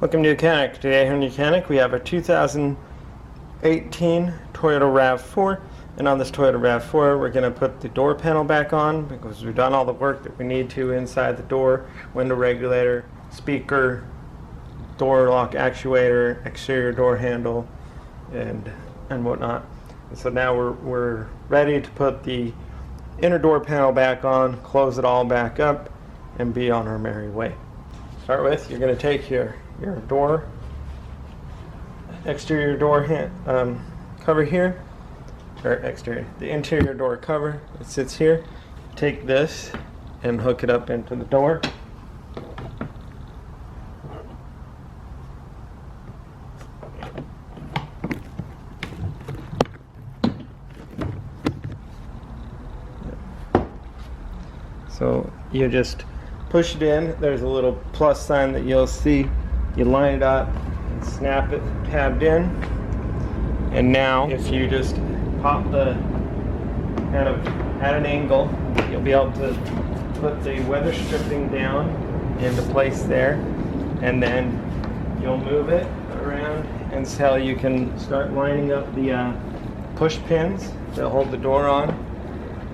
Welcome to YOUCANIC. Today here in YOUCANIC we have a 2018 Toyota RAV4, and on this Toyota RAV4 we're going to put the door panel back on because we've done all the work that we need to inside the door, window regulator, speaker, door lock actuator, exterior door handle, and whatnot. And so now we're ready to put the inner door panel back on, close it all back up, and be on our merry way. Start with, you're going to take your door, exterior door cover here, or exterior, the interior door cover that sits here. Take this and hook it up into the door. So you just push it in. There's a little plus sign that you'll see. You line it up and snap it tabbed in. And now if you just pop the kind of at an angle, you'll be able to put the weather stripping down into place there. And then you'll move it around until you can start lining up the push pins that hold the door on.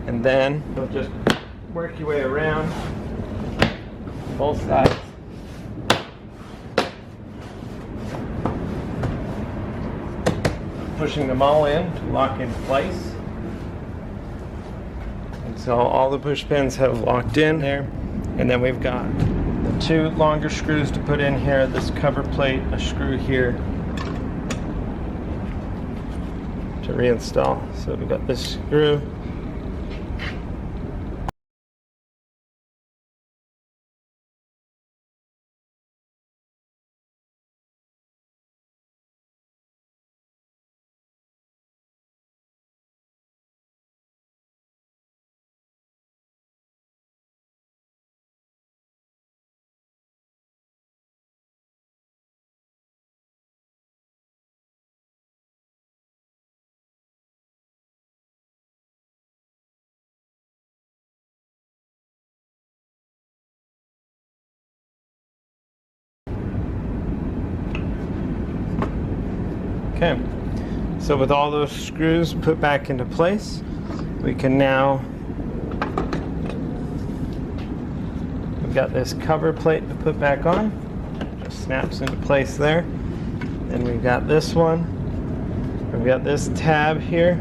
And then you'll just work your way around both sides. Pushing them all in to lock in place. And so all the push pins have locked in there. And then we've got the two longer screws to put in here, this cover plate, a screw here to reinstall. So we've got this screw. Okay, so with all those screws put back into place, we can now, we've got this cover plate to put back on, just snaps into place there. Then we've got this one, we've got this tab here.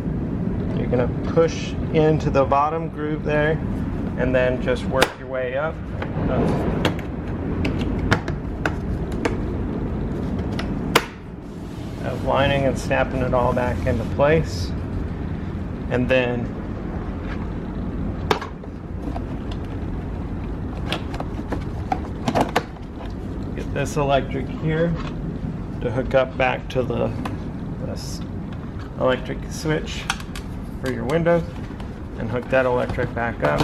You're going to push into the bottom groove there and then just work your way up. Lining and snapping it all back into place, and then get this electric here to hook up back to this electric switch for your windows, and hook that electric back up.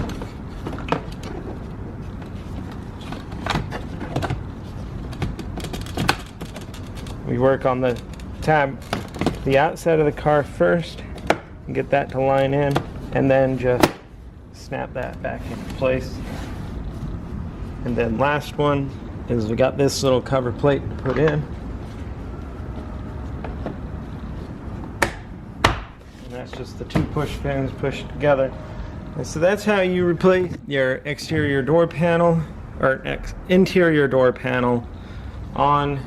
We work on the tab, the outside of the car first, and get that to line in, and then just snap that back into place. And then last one is we got this little cover plate to put in, and that's just the two push pins pushed together. And so that's how you replace your exterior door panel or interior door panel on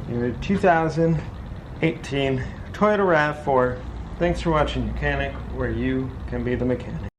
your 2018 Toyota RAV4. Thanks for watching YOUCANIC, where you can be the mechanic.